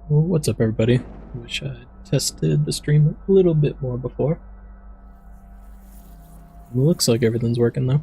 Well, what's up, everybody? Wish I tested the stream a little bit more before. Looks like everything's working though.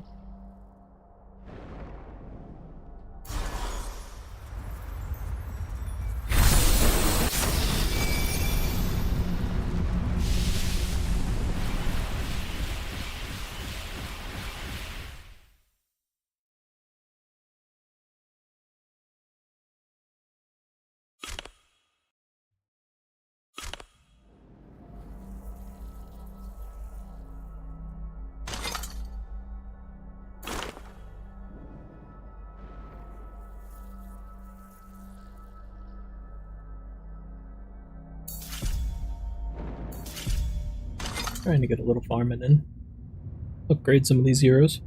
Trying to get a little farming in. Upgrade some of these heroes.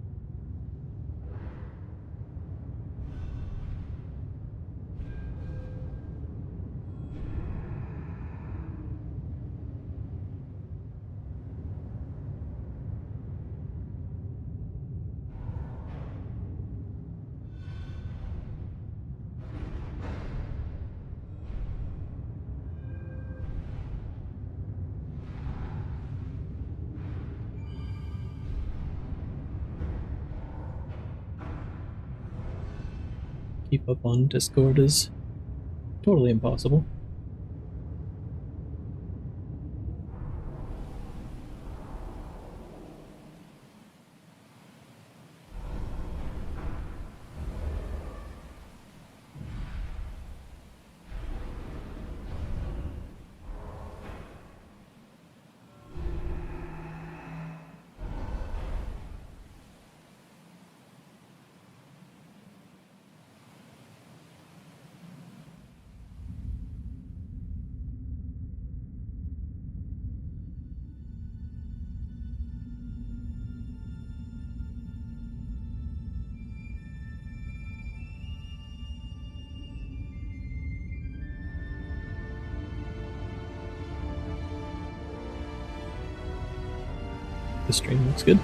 Keep up on Discord is totally impossible. The stream looks good.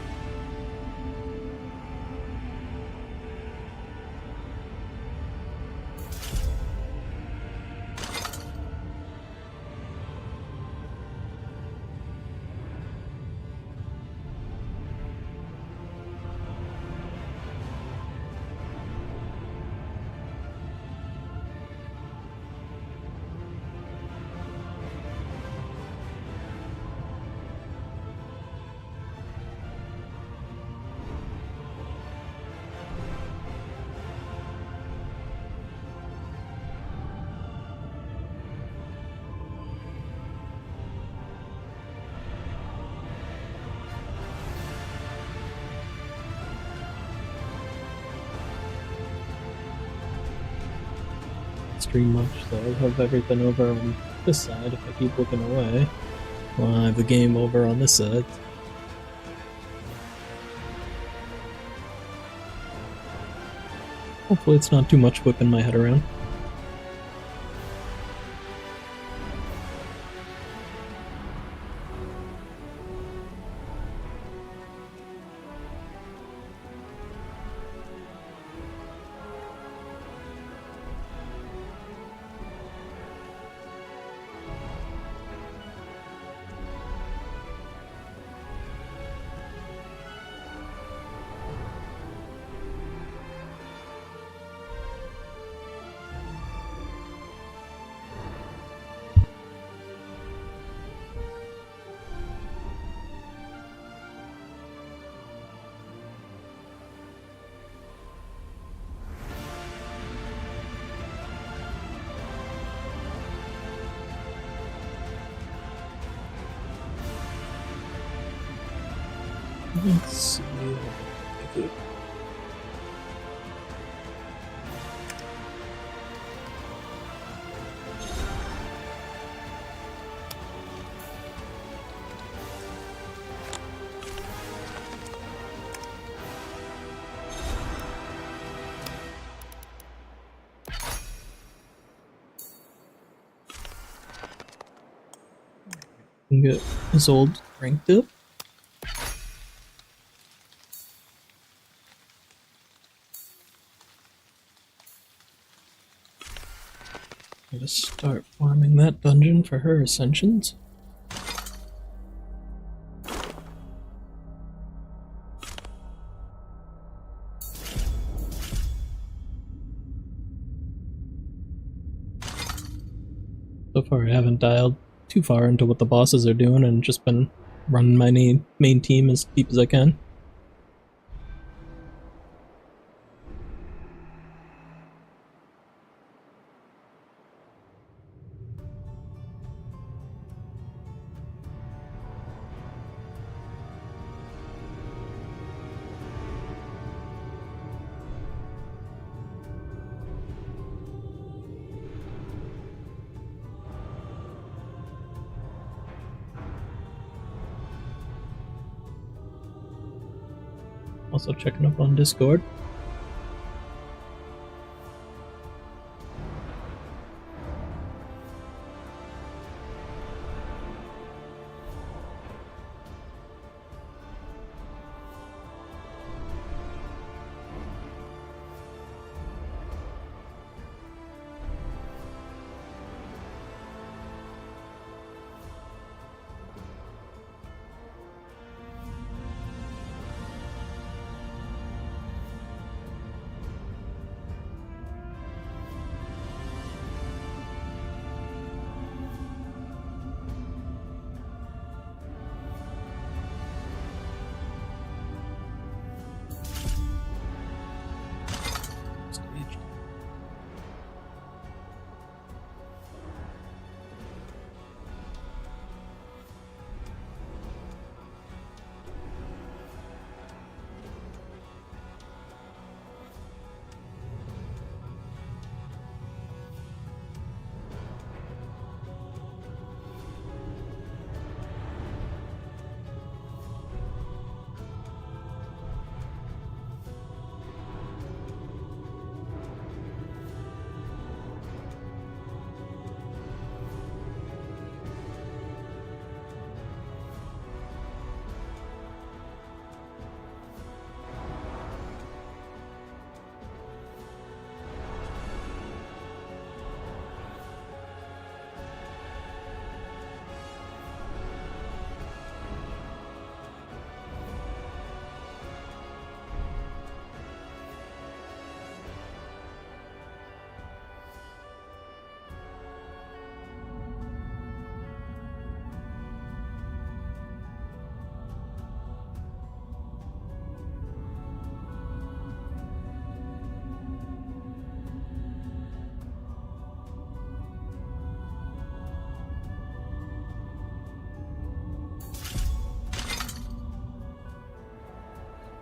stream much, so I'll have everything over on this side if I keep looking away. Well, I have the game over on this side. Hopefully it's not too much whipping my head around. Let's see. Can get his old ranked up. Gotta start farming that dungeon for her ascensions. So far I haven't dialed too far into what the bosses are doing and just been running my main team as deep as I can. Also checking up on Discord.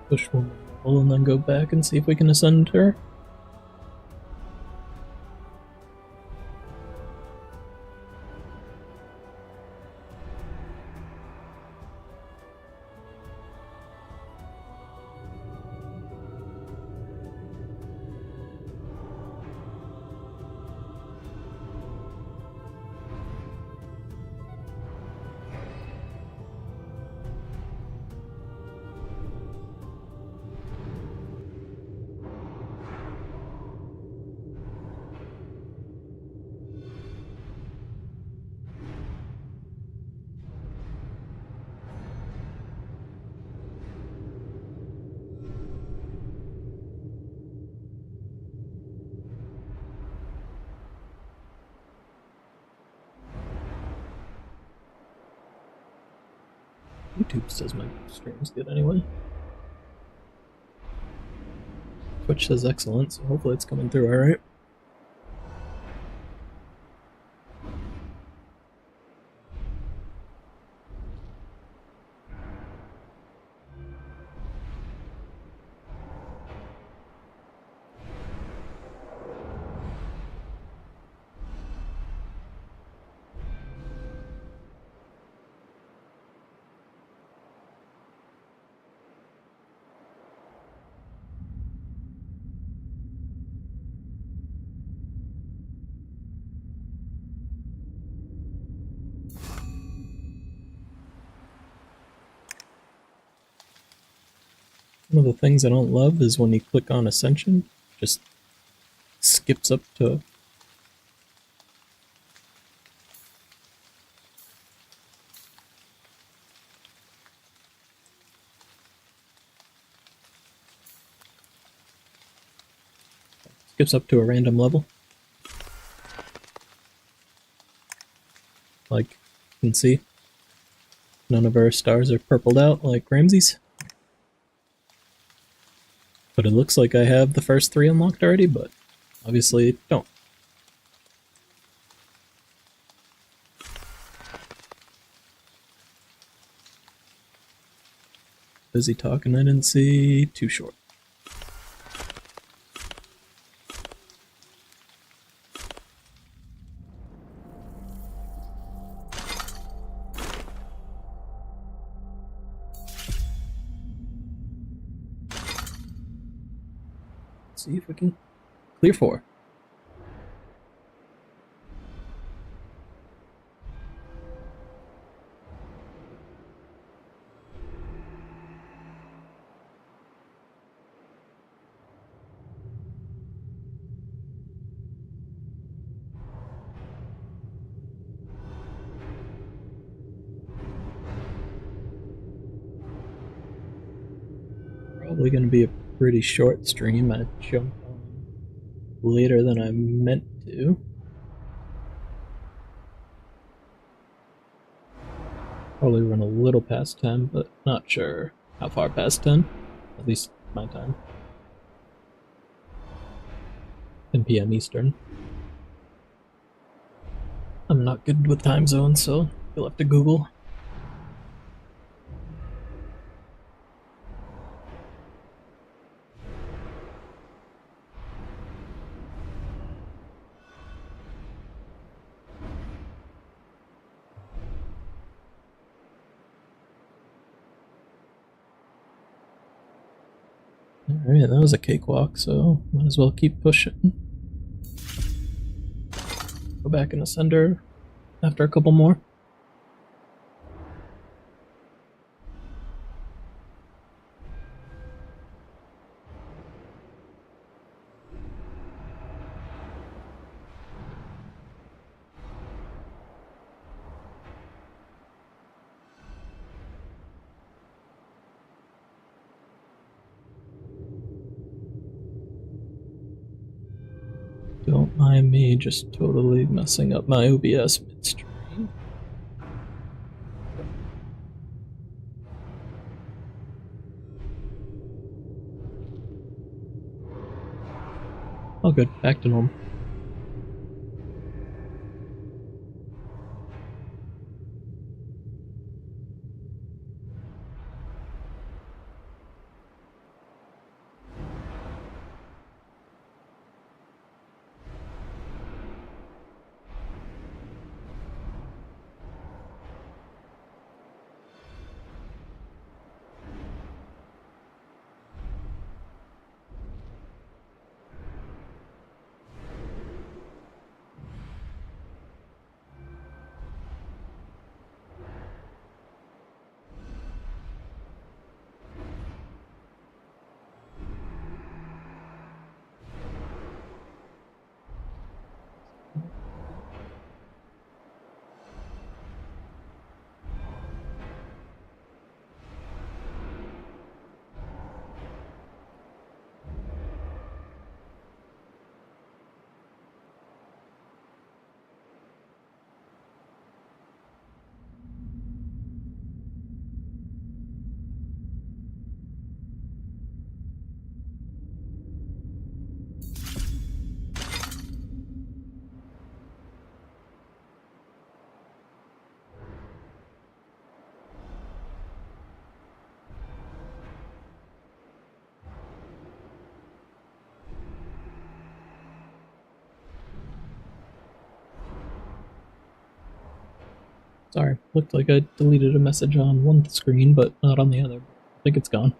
Push one more level and then go back and see if we can ascend her. YouTube says my stream's good anyway. Twitch says excellent, so hopefully it's coming through alright. One of the things I don't love is when you click on Ascension, just skips up to a random level. Like you can see, none of our stars are purpled out like Ramsey's. But it looks like I have the first 3 unlocked already, but obviously don't. Busy talking, I didn't see. Too short. Let's see if we can clear 4. Probably going to be a pretty short stream. I jumped on later than I meant to. Probably run a little past 10, but not sure how far past 10. At least my time. 10 PM Eastern. I'm not good with time zones, so you'll have to Google. Alright, that was a cakewalk, so might as well keep pushing. Go back in Ascender after a couple more. Don't mind me just totally messing up my OBS midstream. All good, back to normal. Sorry, looked like I deleted a message on one screen, but not on the other. I think it's gone.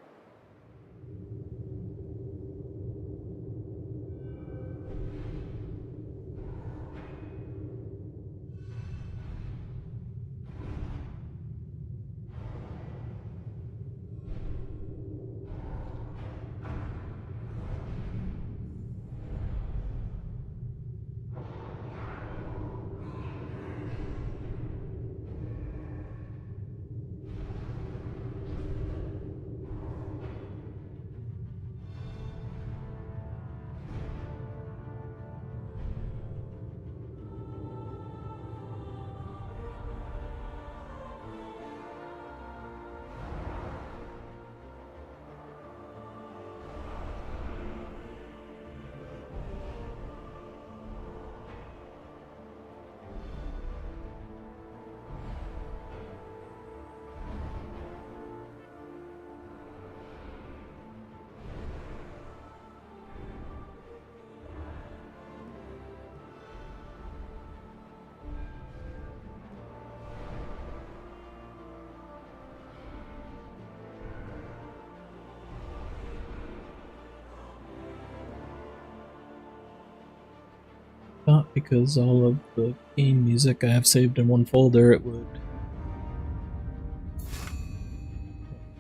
Thought because all of the game music I have saved in one folder, it would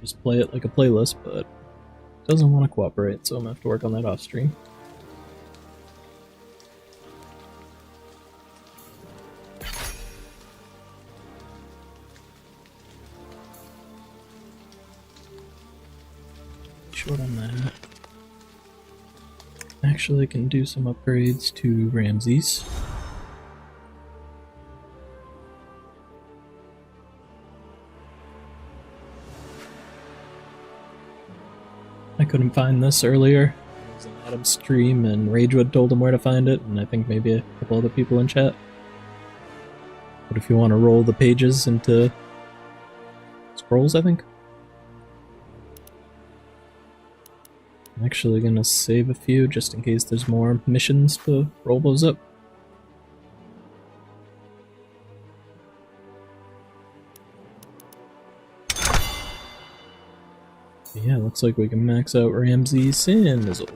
just play it like a playlist, but it doesn't want to cooperate, so I'm gonna have to work on that off stream. Short on that. Actually can do some upgrades to Ramses. I couldn't find this earlier. It was in Adam's stream and Ragewood told him where to find it, and I think maybe a couple other people in chat. But if you want to roll the pages into scrolls, I think. I'm actually gonna save a few just in case there's more missions to roll those up. Yeah, looks like we can max out Ramses Sizzle.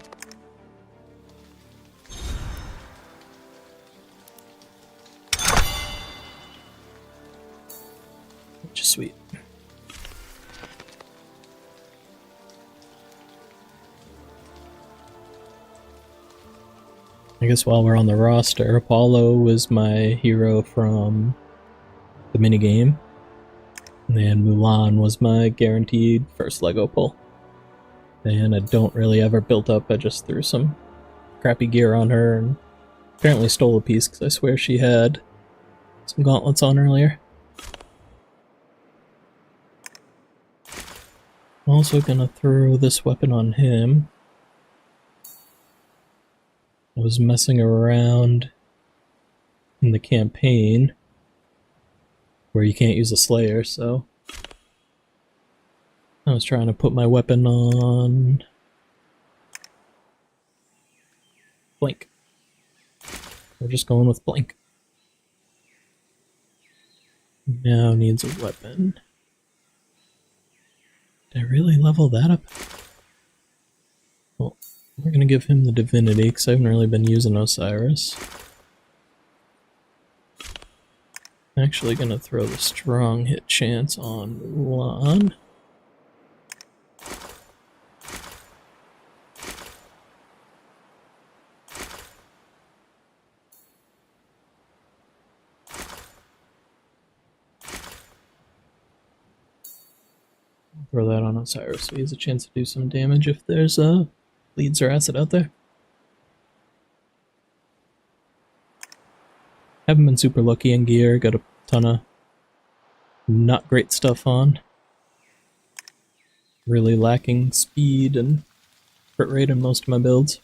Which is sweet. I guess while we're on the roster, Apollo was my hero from the minigame, and Mulan was my guaranteed first Lego pull. And I don't really ever built up, I just threw some crappy gear on her and apparently stole a piece because I swear she had some gauntlets on earlier. I'm also gonna throw this weapon on him. I was messing around in the campaign where you can't use a Slayer, so I was trying to put my weapon on Blink. We're just going with Blink. Now needs a weapon. Did I really level that up? Well, we're gonna give him the Divinity because I haven't really been using Osiris. I'm actually gonna throw the strong hit chance on Mulan. Throw that on Osiris so he has a chance to do some damage if there's leads or acid out there. Haven't been super lucky in gear, got a ton of not great stuff on. Really lacking speed and crit rate in most of my builds.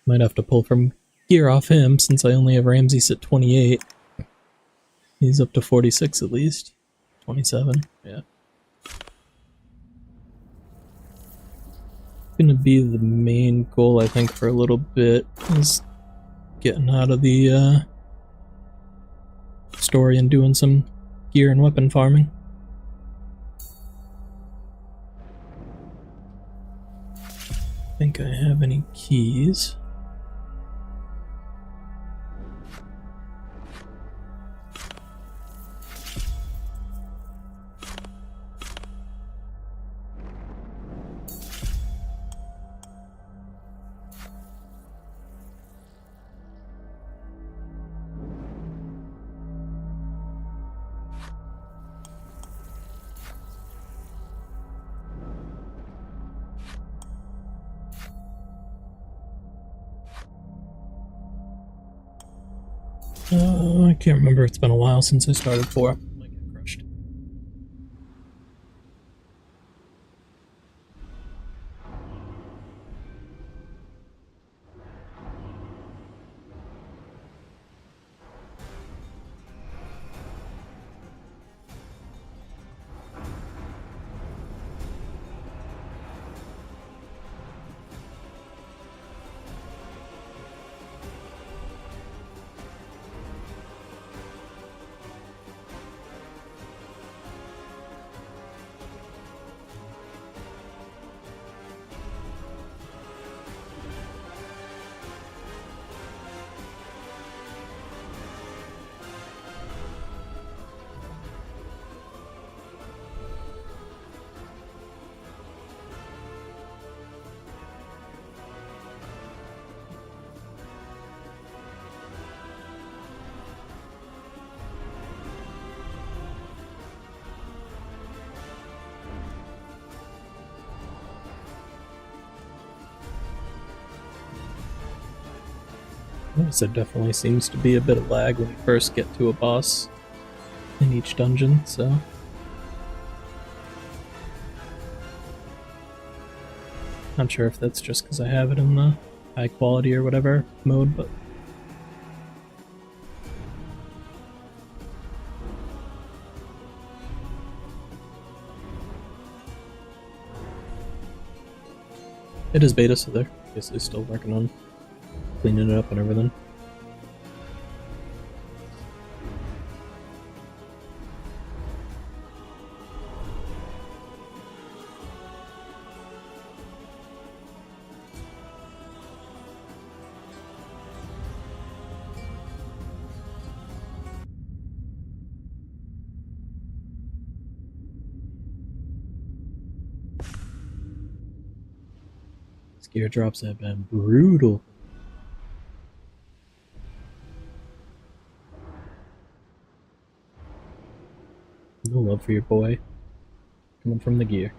Might have to pull from gear off him since I only have Ramses at 28. He's up to 46 at least. 27, yeah. gonna be the main goal, I think, for a little bit, is getting out of the story and doing some gear and weapon farming. I think I have any keys. I can't remember, it's been a while since I started 4. Might get crushed. Notice there definitely seems to be a bit of lag when you first get to a boss in each dungeon, so... Not sure if that's just because I have it in the high quality or whatever mode, but... It is beta, so they're basically still working on cleaning it up and everything. These gear drops have been brutal. No love for your boy. Coming from the gear.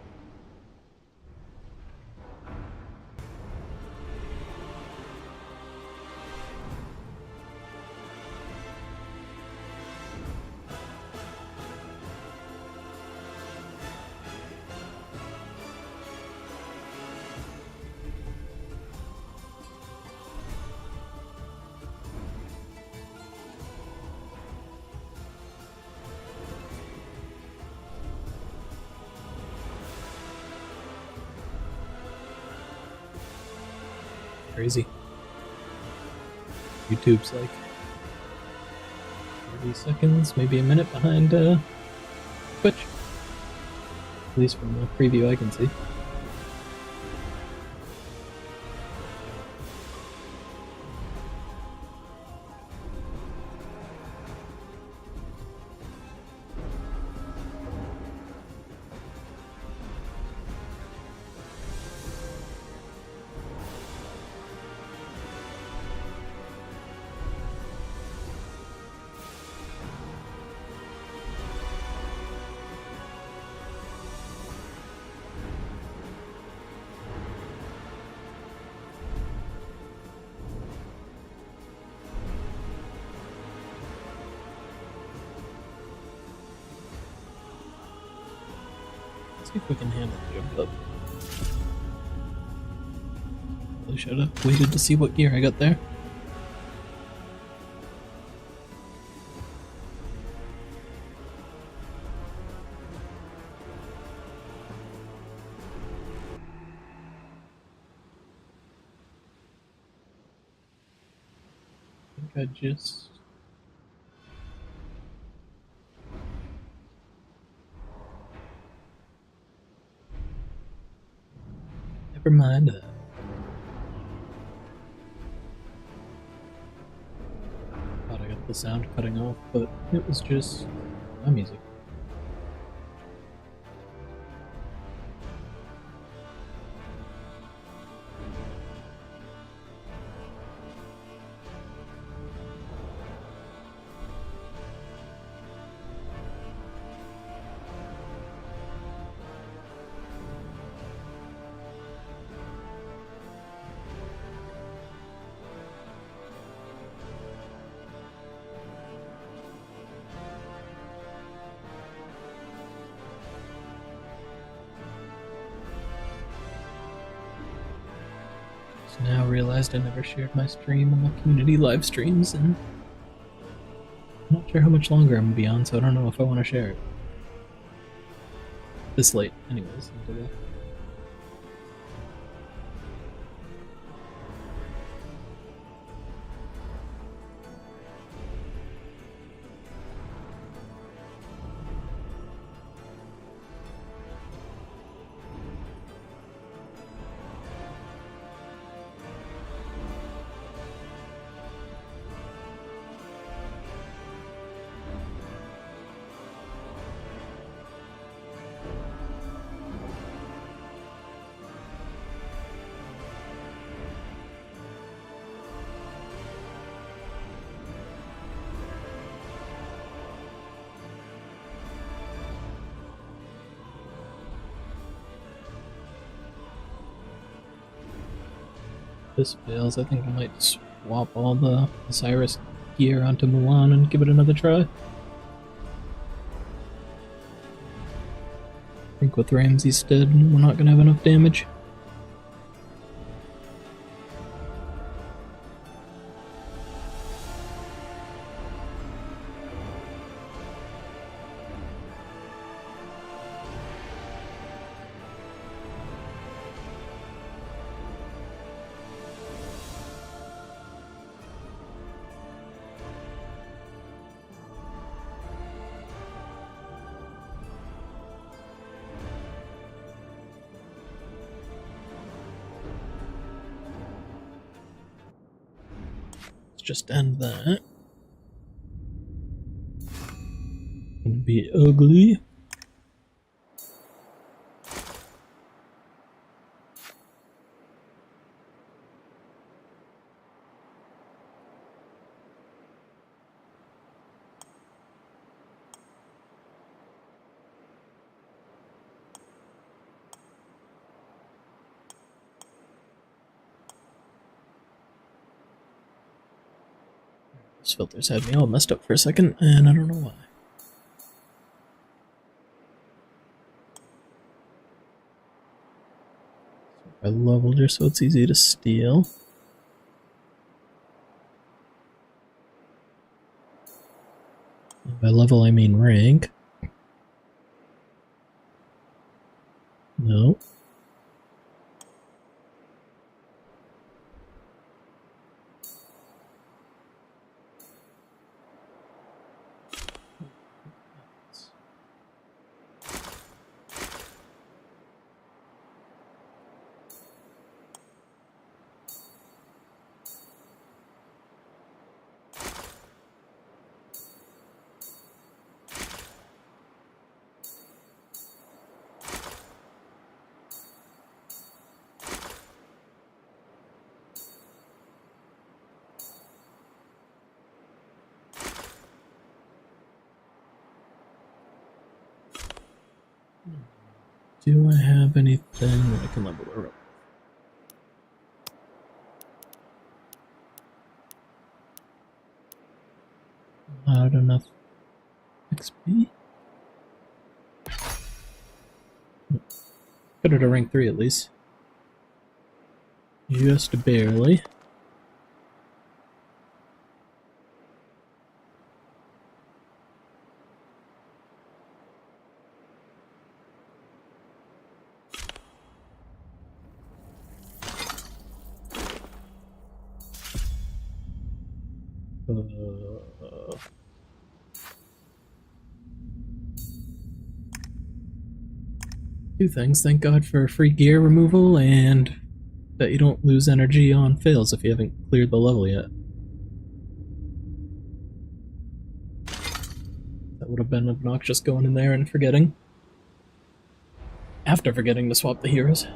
Crazy. YouTube's like 30 seconds, maybe a minute behind Twitch. At least from the preview I can see. See if we can handle the but really should have waited to see what gear I got there. I just... Never mind that. Thought I got the sound cutting off, but it was just my music. Now realized I never shared my stream on the community live streams, and I'm not sure how much longer I'm gonna be on, so I don't know if I want to share it. This late, anyways. Into the... this fails, I think I might swap all the Osiris gear onto Mulan and give it another try. I think with Ramsey's dead, we're not gonna have enough damage. Just end that. Gonna be ugly. These filters had me all messed up for a second, and I don't know why. I leveled her so it's easy to steal. And by level I mean rank. No. Do I have anything that I can level her up? Not enough XP? Put her to rank 3 at least. Just barely. Two things. Thank God for free gear removal, and that you don't lose energy on fails if you haven't cleared the level yet. That would have been obnoxious going in there and forgetting. After forgetting to swap the heroes.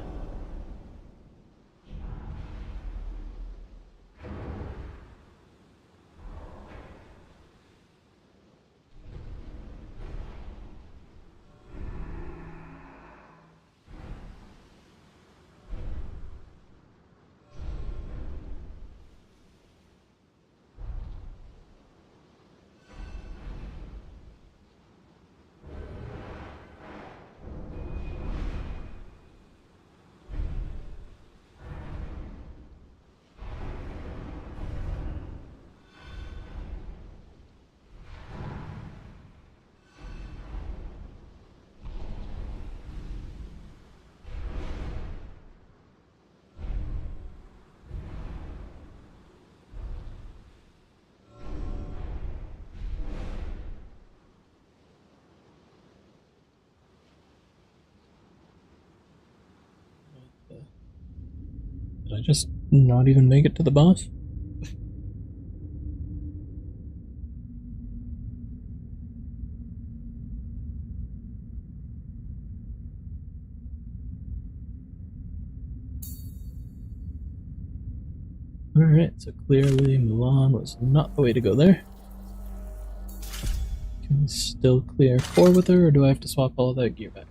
Did I just not even make it to the boss? Alright, so clearly Milan was not the way to go there. Can we still clear 4 with her, or do I have to swap all that gear back?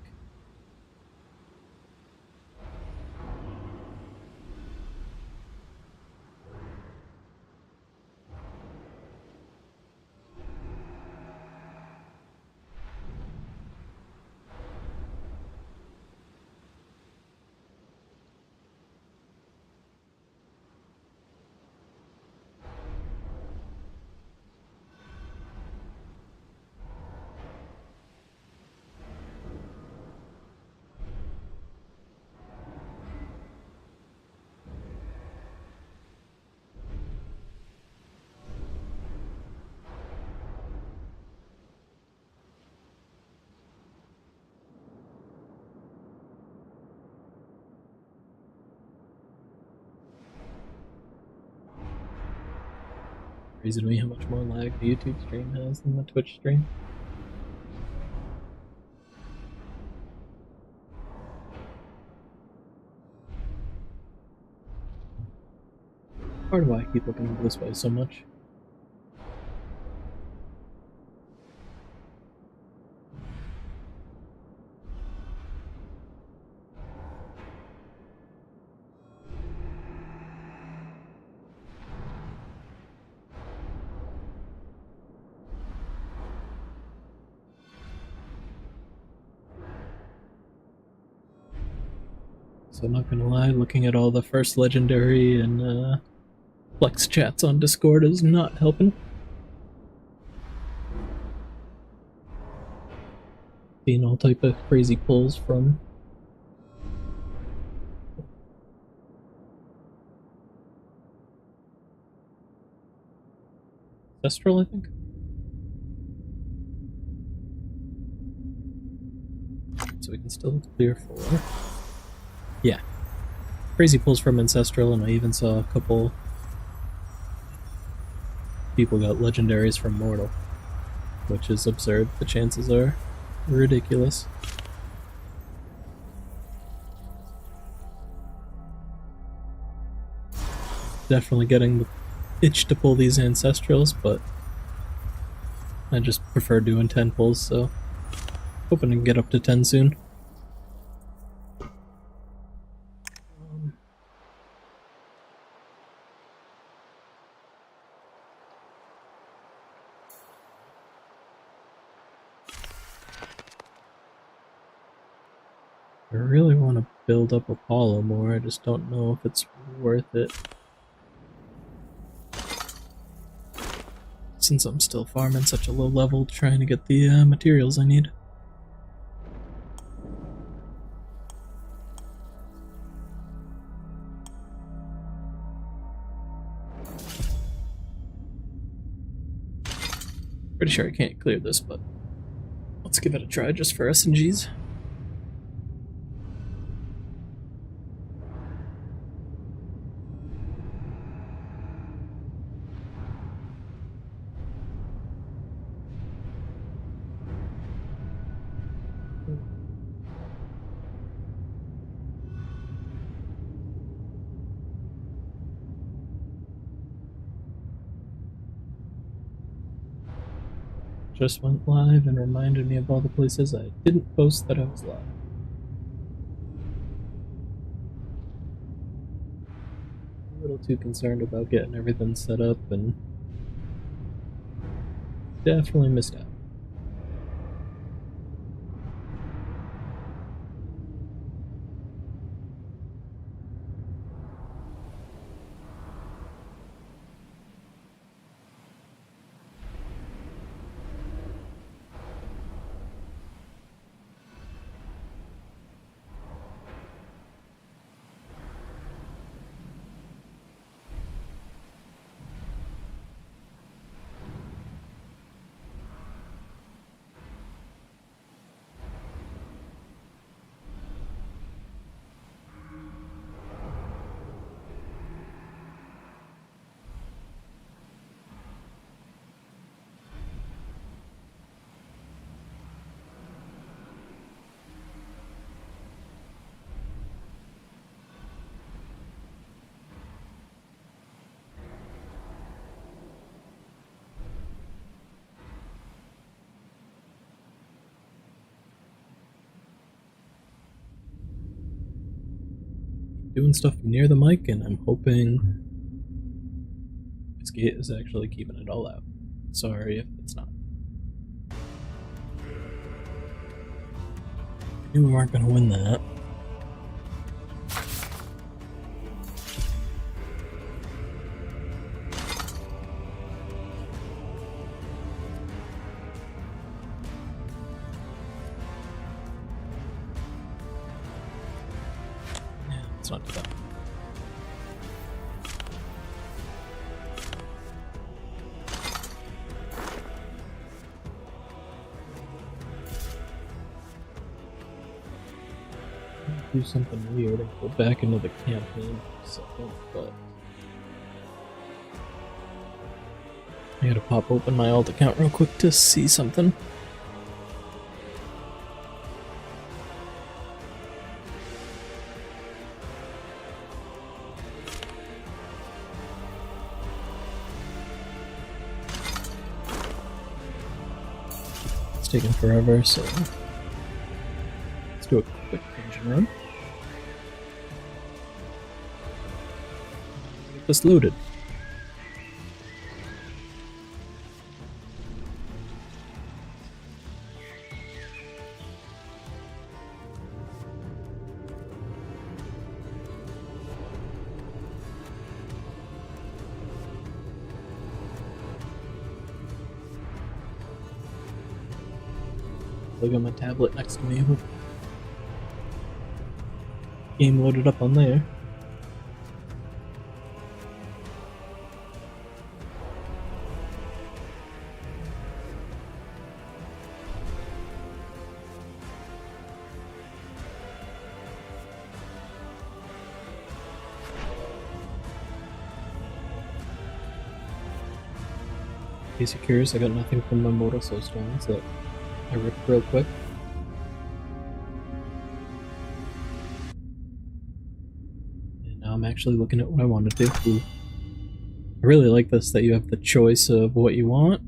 Crazy to me how much more lag the YouTube stream has than the Twitch stream. Part of why I keep looking this way so much. So I'm not gonna lie, looking at all the first legendary and flex chats on Discord is not helping. Seeing all type of crazy pulls from Ancestral, I think. So we can still clear 4. Yeah. Crazy pulls from Ancestral, and I even saw a couple people got legendaries from Mortal, which is absurd. The chances are ridiculous. Definitely getting the itch to pull these Ancestrals, but I just prefer doing 10 pulls, so hoping to get up to 10 soon. I really want to build up Apollo more, I just don't know if it's worth it. Since I'm still farming such a low level trying to get the materials I need. Pretty sure I can't clear this, but let's give it a try just for SNGs. Just went live and reminded me of all the places I didn't post that I was live. A little too concerned about getting everything set up and definitely missed out. Doing stuff near the mic, and I'm hoping this gate is actually keeping it all out. Sorry if it's not. I knew we weren't going to win that. Yeah, let's not do that. Do something weird and go back into the campaign for a second, but I gotta pop open my alt account real quick to see something. It's taking forever, so let's do a quick engine run. Get this loaded. I got my tablet next to me with game loaded up on there. In case you're curious, I got nothing from my Mortal Soul Stones that I ripped real quick. And now I'm actually looking at what I want to do. Ooh. I really like this, that you have the choice of what you want.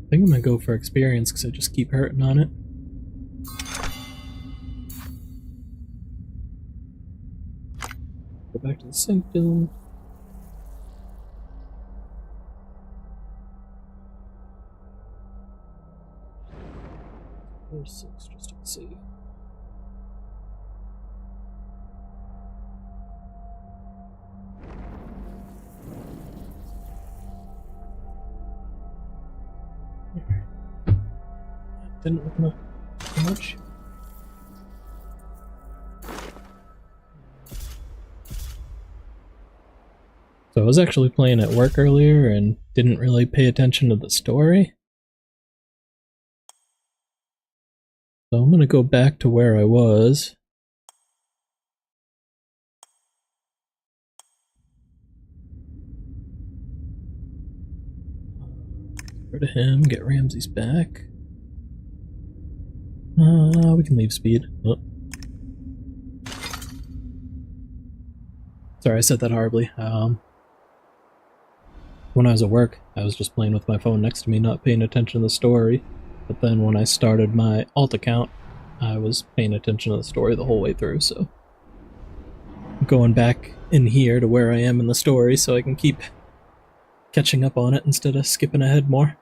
I think I'm gonna go for experience because I just keep hurting on it. Go back to the sanctum. There's 6 just to see. Didn't open up too much. So I was actually playing at work earlier and didn't really pay attention to the story. So I'm gonna go back to where I was. Get rid of him, get Ramses back. We can leave speed. Oh. Sorry, I said that horribly. When I was at work, I was just playing with my phone next to me, not paying attention to the story. But then when I started my alt account, I was paying attention to the story the whole way through, so I'm going back in here to where I am in the story so I can keep catching up on it instead of skipping ahead more.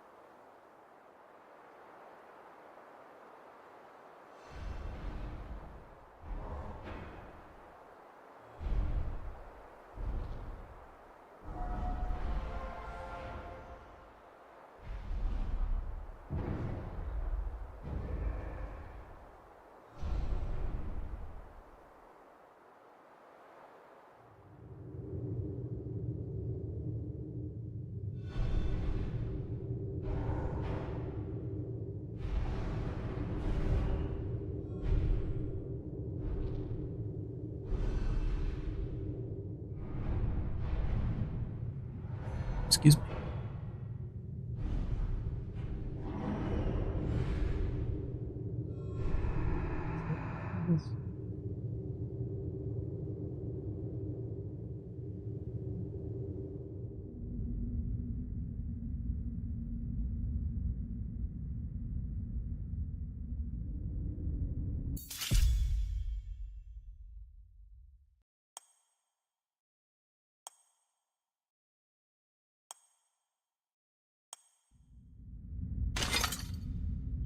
Excuse me.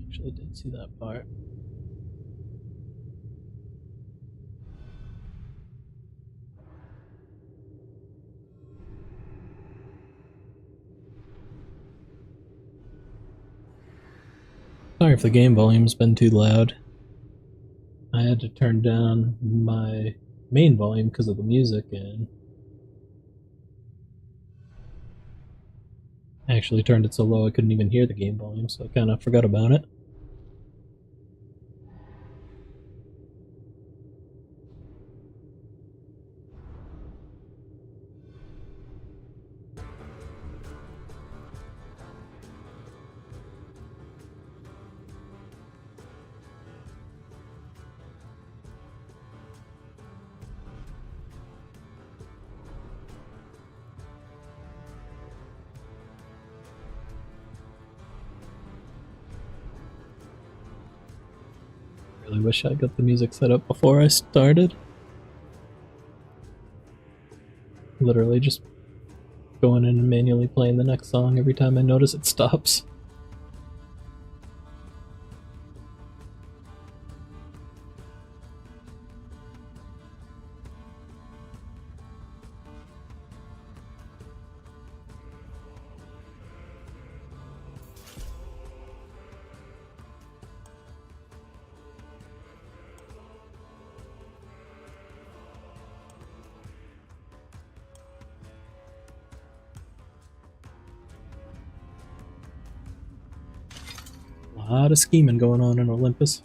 Actually did see that part. Sorry if the game volume's been too loud. I had to turn down my main volume because of the music, and I actually turned it so low I couldn't even hear the game volume, so I kind of forgot about it. Really wish I got the music set up before I started. Literally just going in and manually playing the next song every time I notice it stops. A lot of scheming going on in Olympus.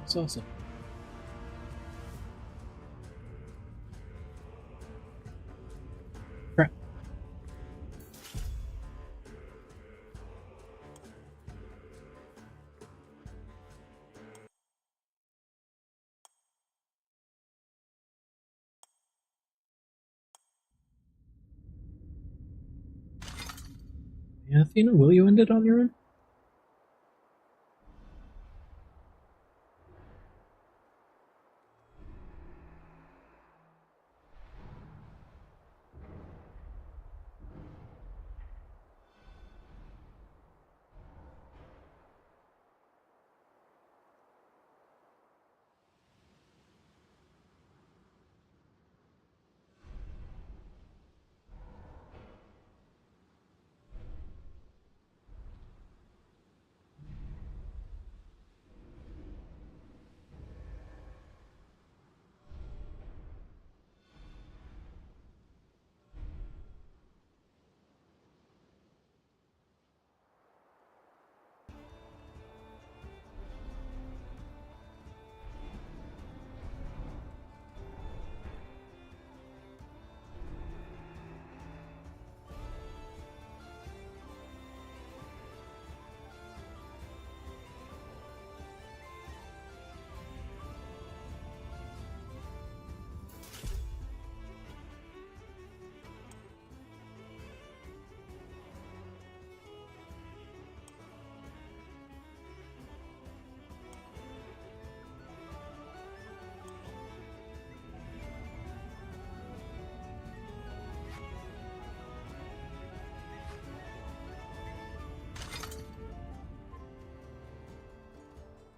It's awesome. Yeah, Athena, will you end it on your own?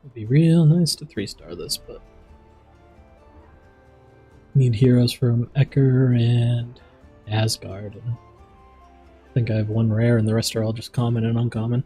It'd be real nice to 3-star this, but need heroes from Ecker and Asgard. And I think I have one rare, and the rest are all just common and uncommon.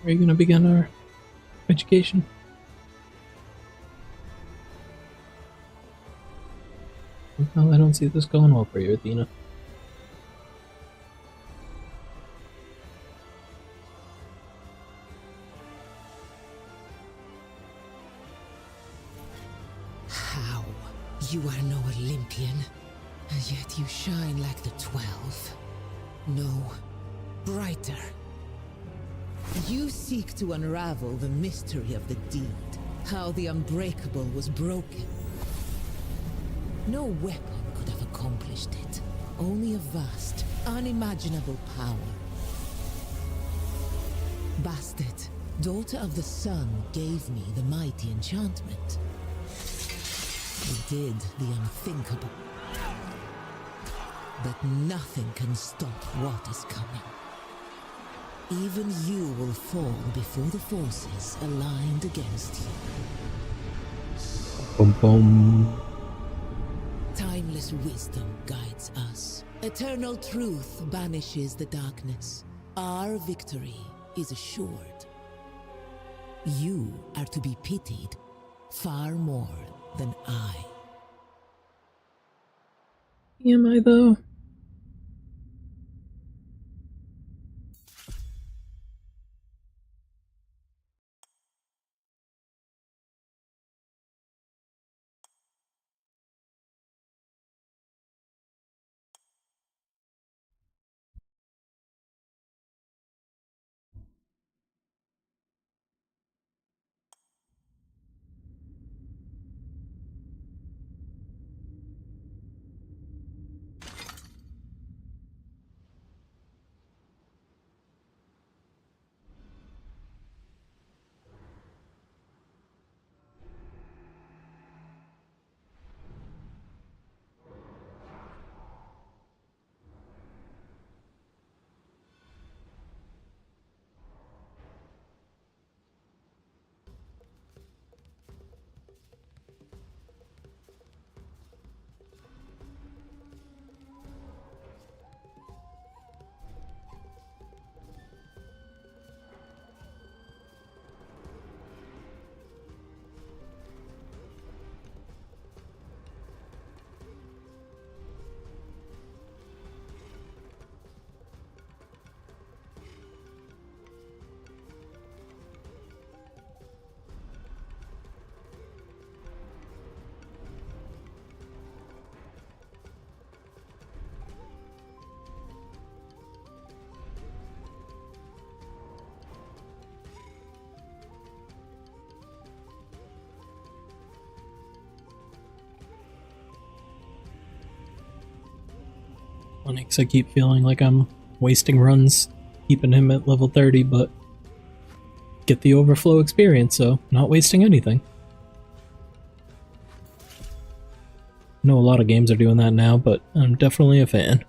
Are you going to begin our education? Well, I don't see this going well for you, Athena. How? You are no Olympian, and yet you shine like the 12. No, brighter. You seek to unravel the mystery of the deed, how the unbreakable was broken. No weapon could have accomplished it, only a vast, unimaginable power. Bastet, daughter of the sun, gave me the mighty enchantment. It did the unthinkable. But nothing can stop what is coming. Even you will fall before the forces aligned against you. Boom boom. Timeless wisdom guides us. Eternal truth banishes the darkness. Our victory is assured. You are to be pitied far more than I. Am I, though? funny because I keep feeling like I'm wasting runs keeping him at level 30, but get the overflow experience, so not wasting anything. I know a lot of games are doing that now, but I'm definitely a fan.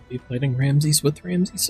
Be fighting Ramses with Ramses.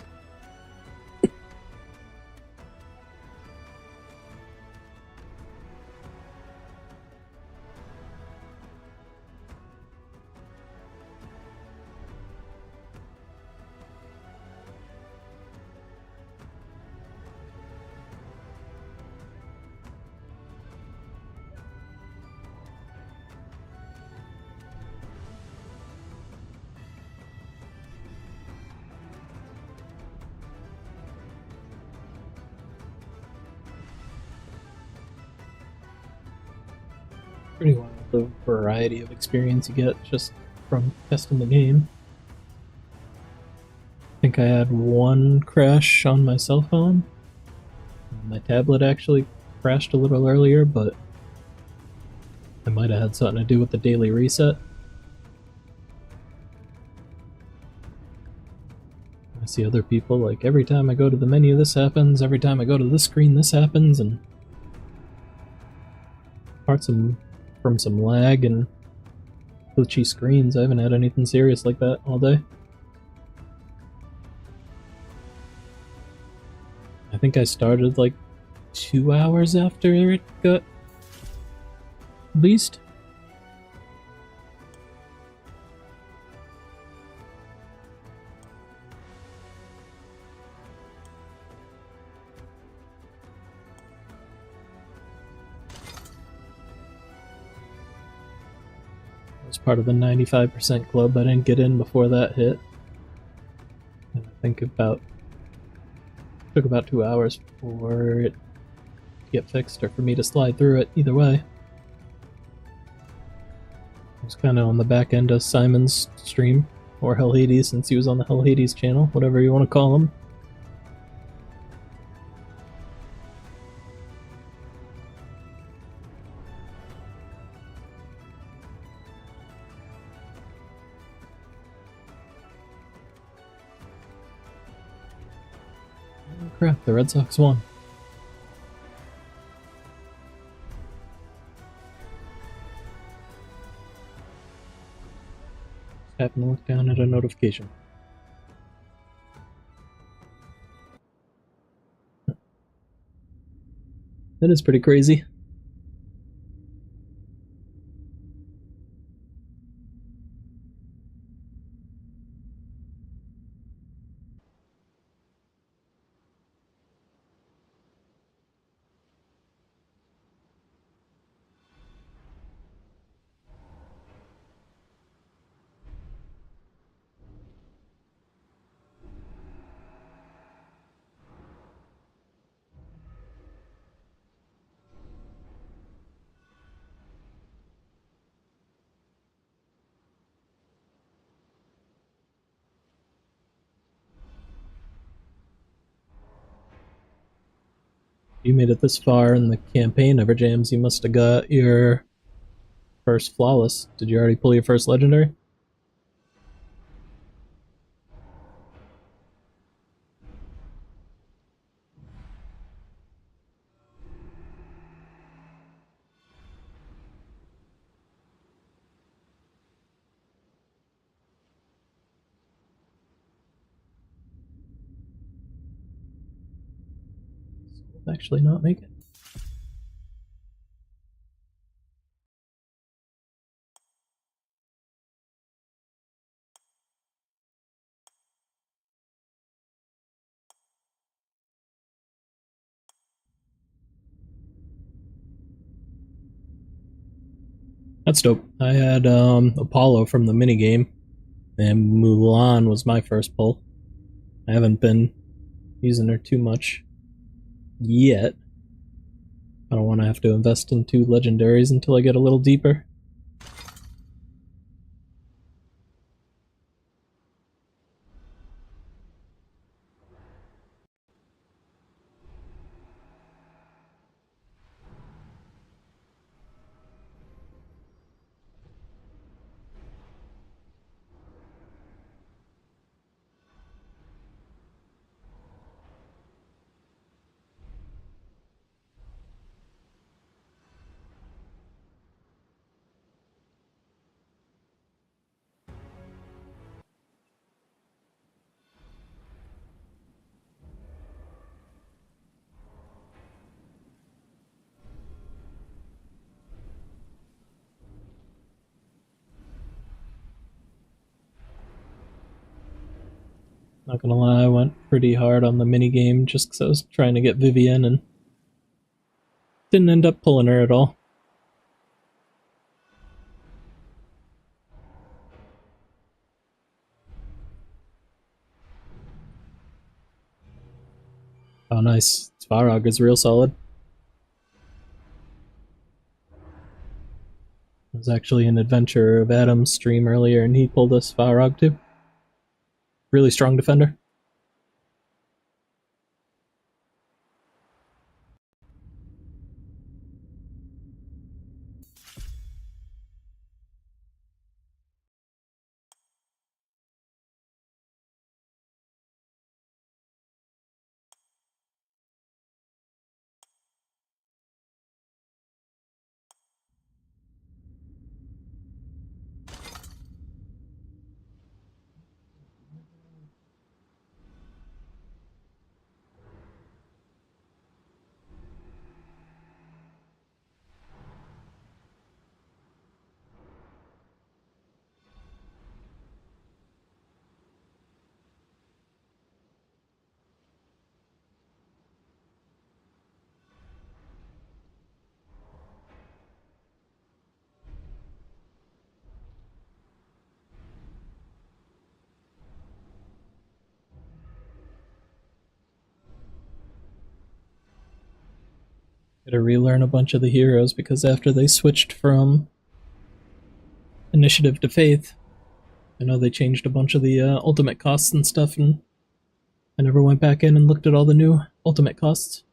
Pretty wild the variety of experience you get just from testing the game. I think I had one crash on my cell phone. My tablet actually crashed a little earlier, but it might have had something to do with the daily reset. I see other people like, every time I go to the menu this happens, every time I go to this screen this happens, and apart from some lag and glitchy screens, I haven't had anything serious like that all day. I think I started like 2 hours after it got released. I was part of the 95% club. I didn't get in before that hit. And I think took about 2 hours for it to get fixed or for me to slide through it, either way. I was kind of on the back end of Simon's stream, or Hell Hades, since he was on the Hell Hades channel, whatever you want to call him. Oh crap, the Red Sox won. Just happened to look down at a notification. That is pretty crazy. You made it this far in the campaign, Everjams. You must have got your first flawless. Did you already pull your first legendary? Actually not make it. That's dope. I had Apollo from the minigame, and Mulan was my first pull. I haven't been using her too much yet. I don't want to have to invest in 2 legendaries until I get a little deeper. Not gonna lie, I went pretty hard on the minigame just because I was trying to get Vivian and didn't end up pulling her at all. Oh nice, Svarog is real solid. It was actually an Adventure of Adam's stream earlier and he pulled a Svarog too. Really strong defender. Gotta relearn a bunch of the heroes because after they switched from Initiative to Faith, I know they changed a bunch of the ultimate costs and stuff, and I never went back in and looked at all the new ultimate costs.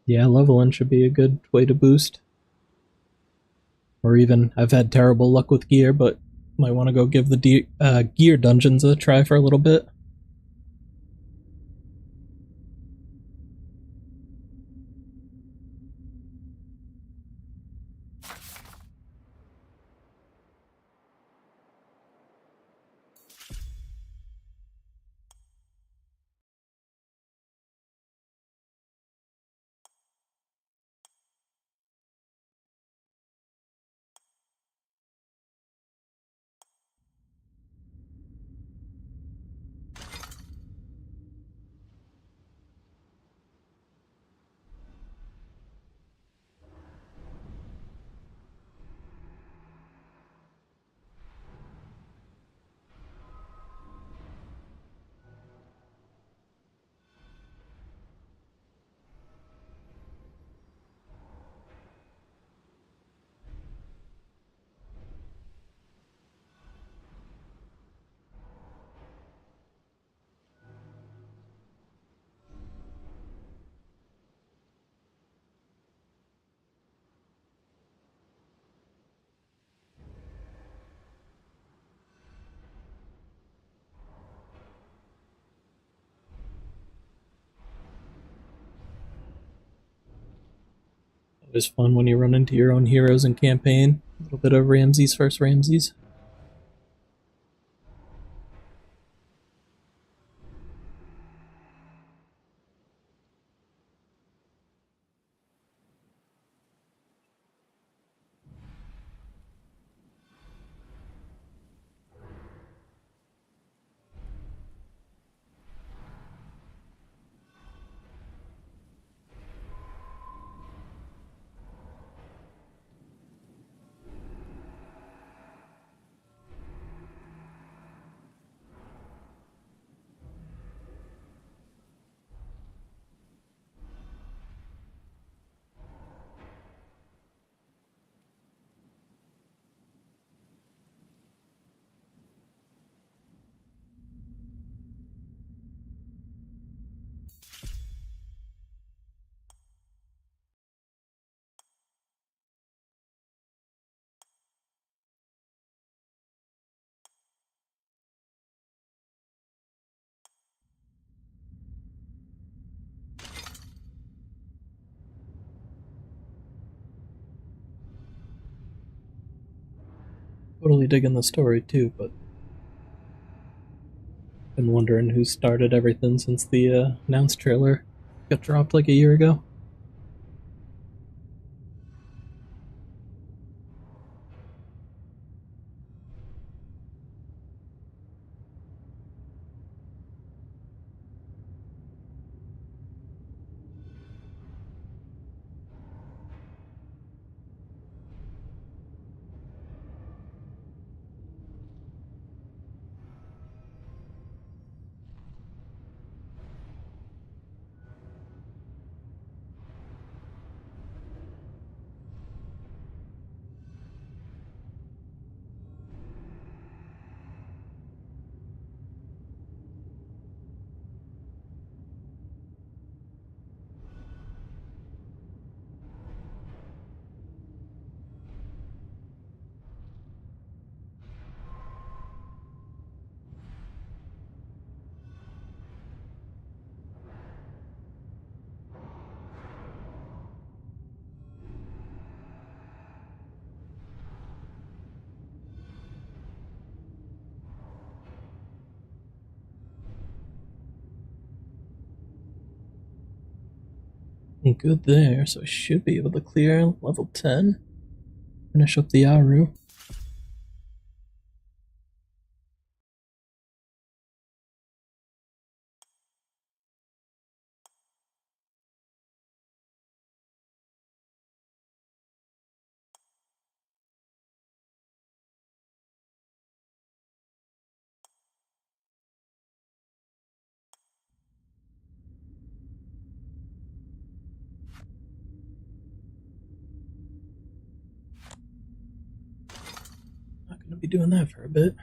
Yeah, leveling should be a good way to boost. Or even, I've had terrible luck with gear, but might want to go give the gear dungeons a try for a little bit. It's fun when you run into your own heroes in campaign. A little bit of Ramses versus Ramses. Totally digging the story too, but been wondering who started everything since the announced trailer got dropped like a year ago. Good there, so I should be able to clear level 10. Finish up the Aru. Not gonna be doing that for a bit.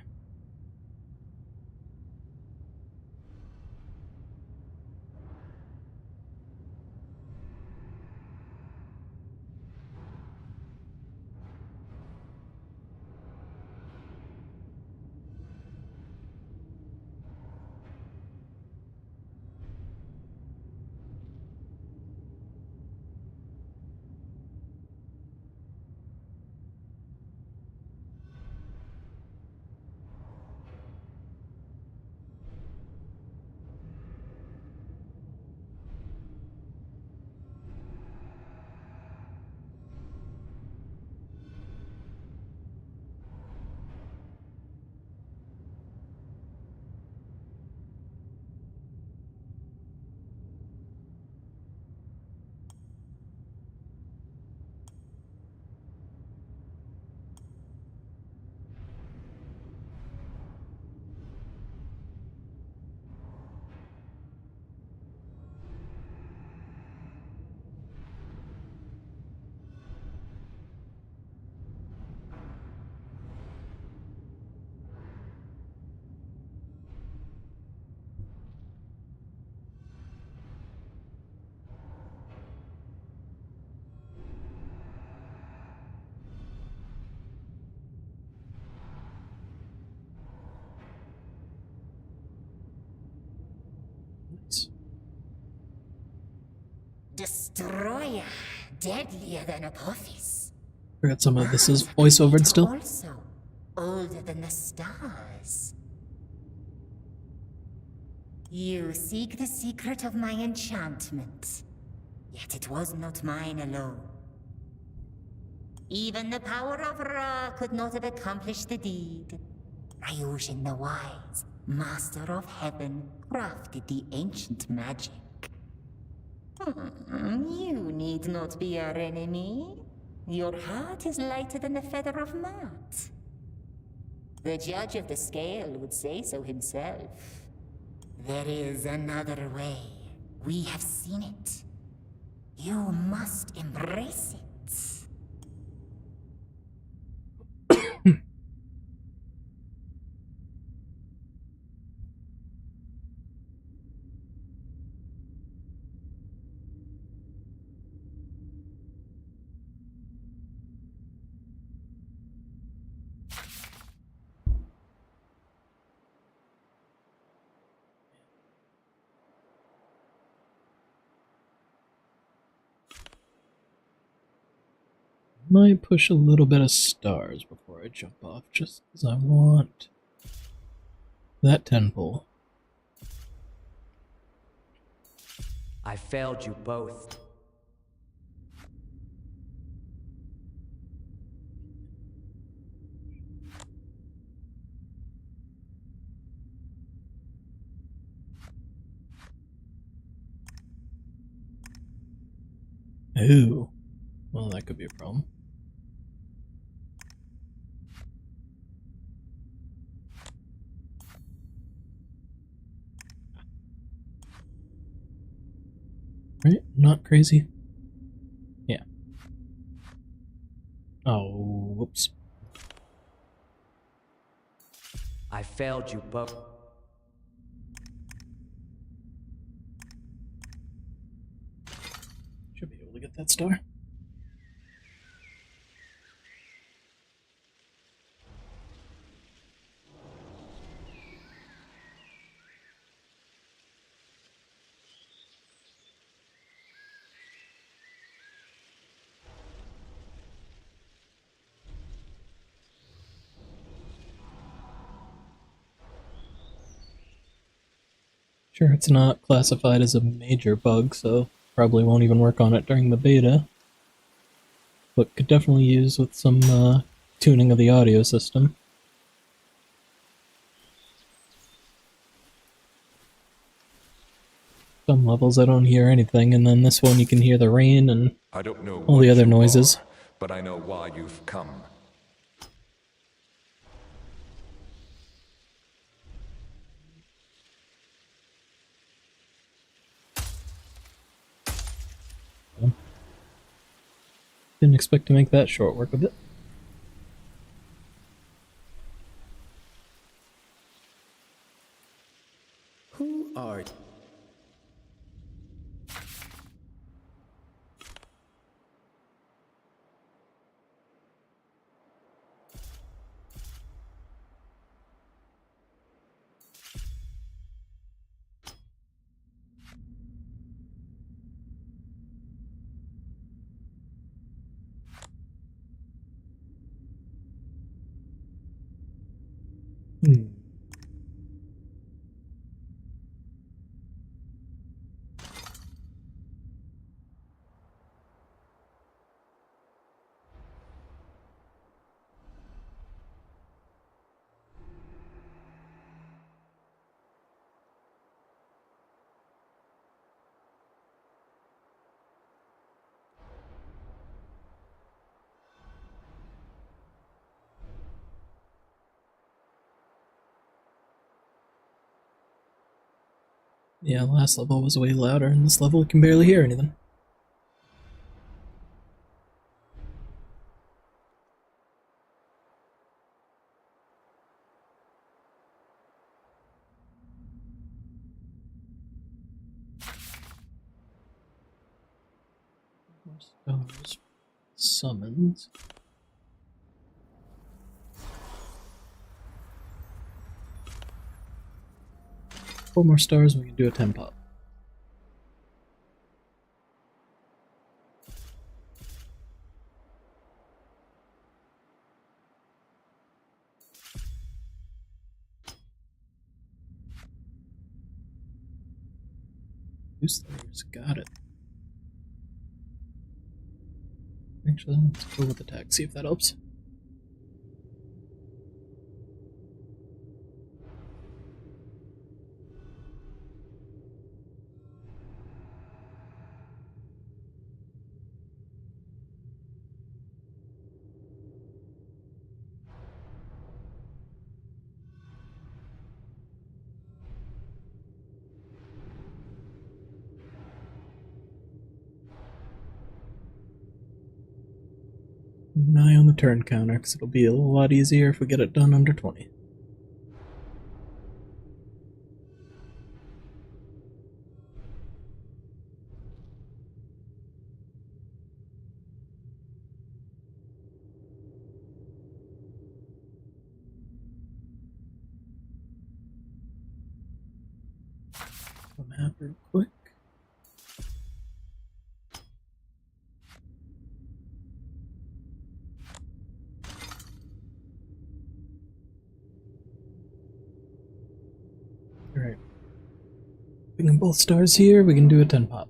Destroyer, deadlier than Apophis. Forgot some of this is voiceovered still. Also, older than the stars. You seek the secret of my enchantment, yet it was not mine alone. Even the power of Ra could not have accomplished the deed. Ryujin the Wise, Master of Heaven, crafted the ancient magic. You need not be our enemy. Your heart is lighter than the feather of Mat. The judge of the scale would say so himself. There is another way. We have seen it. You must embrace it. Might push a little bit of stars before I jump off, just because I want that 10 pull. I failed you both. Ooh. Well, that could be a problem. Right? Not crazy? Yeah. Oh, whoops. I failed you both. Should be able to get that star. Sure, it's not classified as a major bug, so probably won't even work on it during the beta. But could definitely use with some tuning of the audio system. Some levels I don't hear anything, and then this one you can hear the rain and I don't know all the what other you noises. are, but I know why you've come. Didn't expect to make that short work of it. Who are you? Yeah, last level was way louder, and this level you can barely hear anything. More stars. Summons. 4 more stars and we can do a 10 pop. Goose layers, got it. Actually, let's go with attack, see if that helps. Keep an eye on the turn counter, because it'll be a lot easier if we get it done under 20. Map real quick. Alright. We can both stars here, we can do a 10 pop.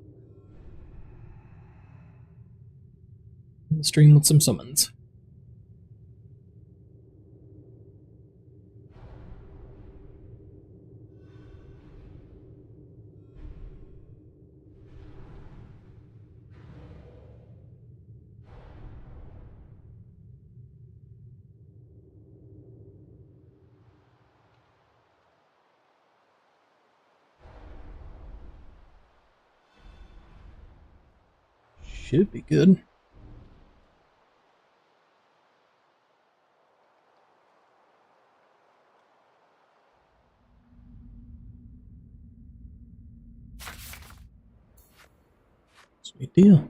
And stream with some summons. Should be good. Sweet deal.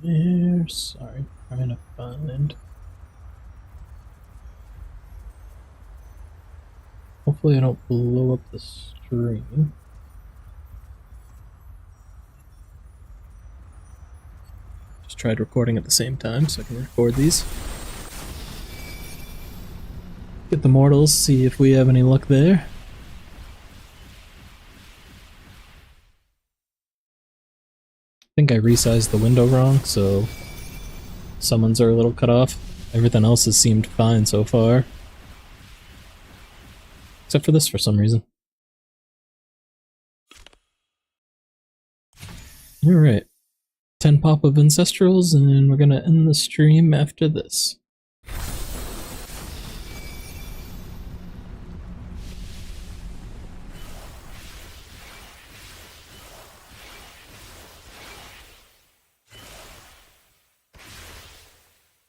There, sorry, trying to find. Hopefully I don't blow up the stream. Just tried recording at the same time so I can record these. Get the mortals, see if we have any luck there. I think I resized the window wrong, so summons are a little cut off. Everything else has seemed fine so far. Except for this for some reason. Alright. 10 pop of Ancestrals, and we're gonna end the stream after this.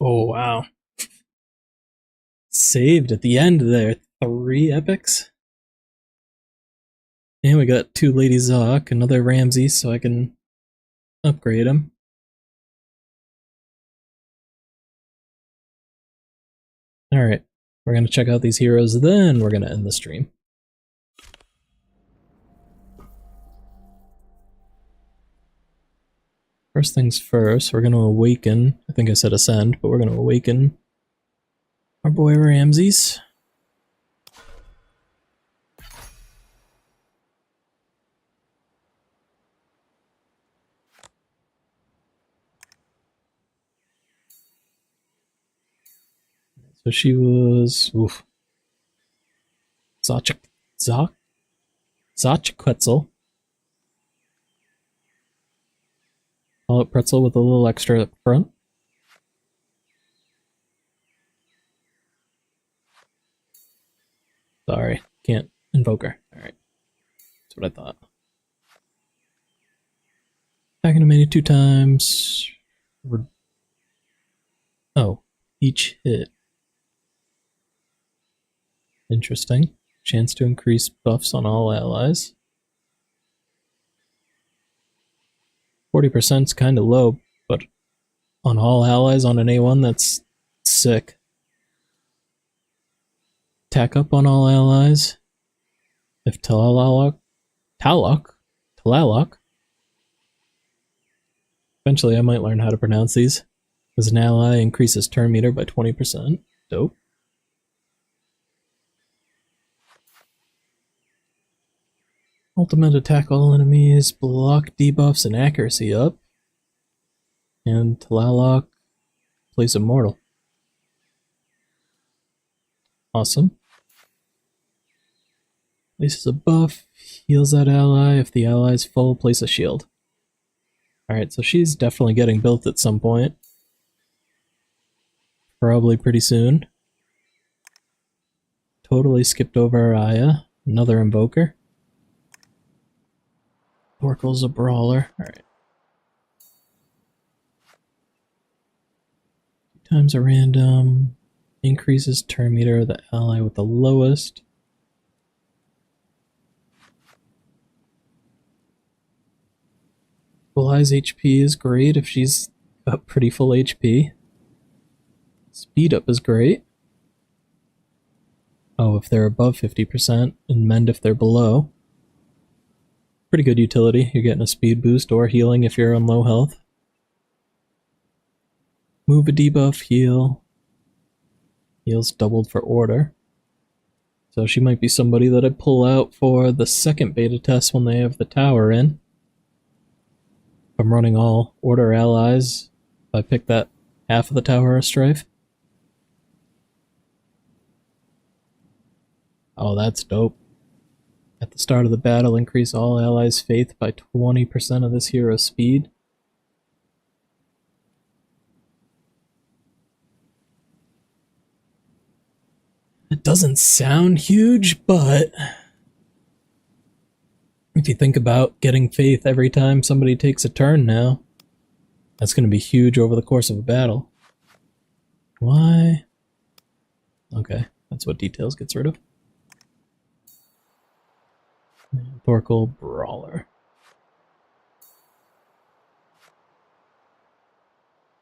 Oh, wow. Saved at the end there. 3 epics. And we got 2 Lady Zoc, another Ramsey, so I can upgrade him. Alright, we're gonna check out these heroes, then we're gonna end the stream. First things first, we're gonna awaken. I think I said ascend, but we're gonna awaken our boy Ramses. So she was Zachquetzal. Call it pretzel with a little extra up front. Sorry, can't invoke her. Alright. That's what I thought. Attacking a mini 2 times. Oh, each hit. Interesting. Chance to increase buffs on all allies. 40% is kind of low, but on all allies on an A1, that's sick. Attack up on all allies. If Talalok, eventually I might learn how to pronounce these. As an ally, increases turn meter by 20%. Dope. Ultimate attack all enemies, block debuffs and accuracy up. And Talalok plays immortal. Awesome. Places a buff, heals that ally. If the ally's full, place a shield. Alright, so she's definitely getting built at some point. Probably pretty soon. Totally skipped over Aya. Another Invoker. Oracle's a brawler. Alright. Times a random. Increases turn meter of the ally with the lowest. Equalize HP is great if she's got pretty full HP. Speed up is great. Oh, if they're above 50%, and mend if they're below. Pretty good utility. You're getting a speed boost or healing if you're on low health. Move a debuff, heal. Heals doubled for order. So she might be somebody that I pull out for the second beta test when they have the tower in. If I'm running all order allies, if I pick that half of the Tower of Strife. Oh, that's dope. At the start of the battle, increase all allies' faith by 20% of this hero's speed. It doesn't sound huge, but if you think about getting faith every time somebody takes a turn now, that's going to be huge over the course of a battle. Why? Okay, that's what details gets rid of. Thorkel Brawler.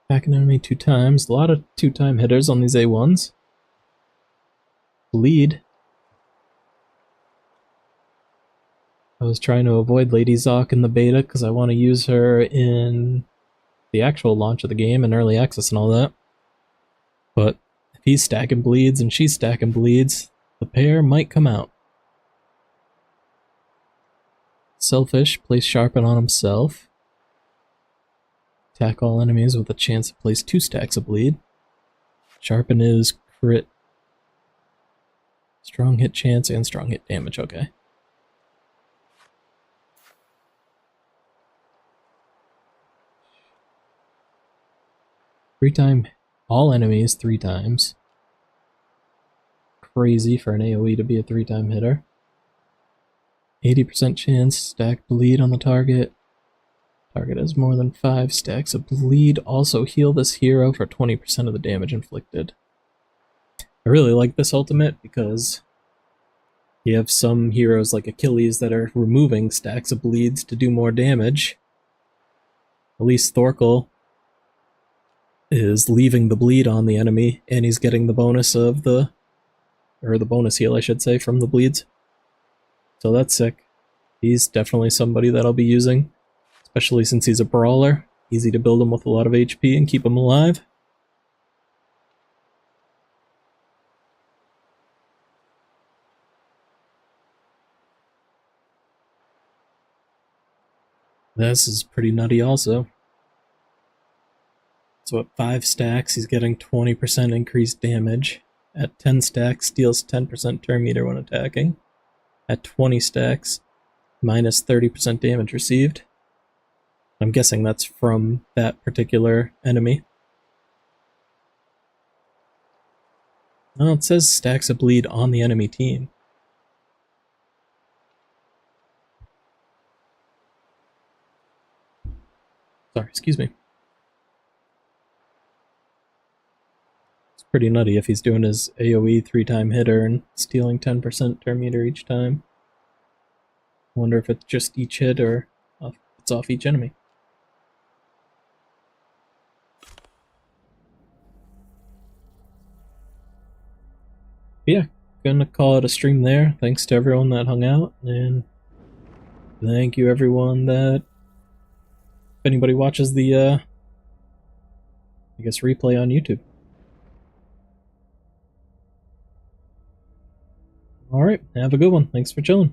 Attack an enemy 2 times. A lot of 2-time hitters on these A1s. Bleed. I was trying to avoid Lady Zoc in the beta because I want to use her in the actual launch of the game and early access and all that. But if he's stacking bleeds and she's stacking bleeds, the pair might come out. Selfish, place Sharpen on himself. Attack all enemies with a chance to place 2 stacks of bleed. Sharpen is crit. Strong hit chance and strong hit damage, okay. All enemies 3 times. Crazy for an AoE to be a 3-time hitter. 80% chance, stack bleed on the target. Target has more than 5 stacks of bleed. Also heal this hero for 20% of the damage inflicted. I really like this ultimate because you have some heroes like Achilles that are removing stacks of bleeds to do more damage. At least Thorkel is leaving the bleed on the enemy, and he's getting the bonus of the bonus heal, I should say, from the bleeds. So that's sick. He's definitely somebody that I'll be using, especially since he's a brawler. Easy to build him with a lot of HP and keep him alive. This is pretty nutty also. So at 5 stacks, he's getting 20% increased damage. At 10 stacks, deals 10% turn meter when attacking. At 20 stacks, minus 30% damage received. I'm guessing that's from that particular enemy. Oh, it says stacks of bleed on the enemy team. Sorry, excuse me. It's Pretty nutty if he's doing his AoE 3-time hitter and stealing 10% turn meter each time. I wonder if it's just each hit or if it's off each enemy. Yeah, gonna call it a stream there. Thanks to everyone that hung out, and thank you everyone that, if anybody watches the, I guess, replay on YouTube. Alright, have a good one. Thanks for chilling.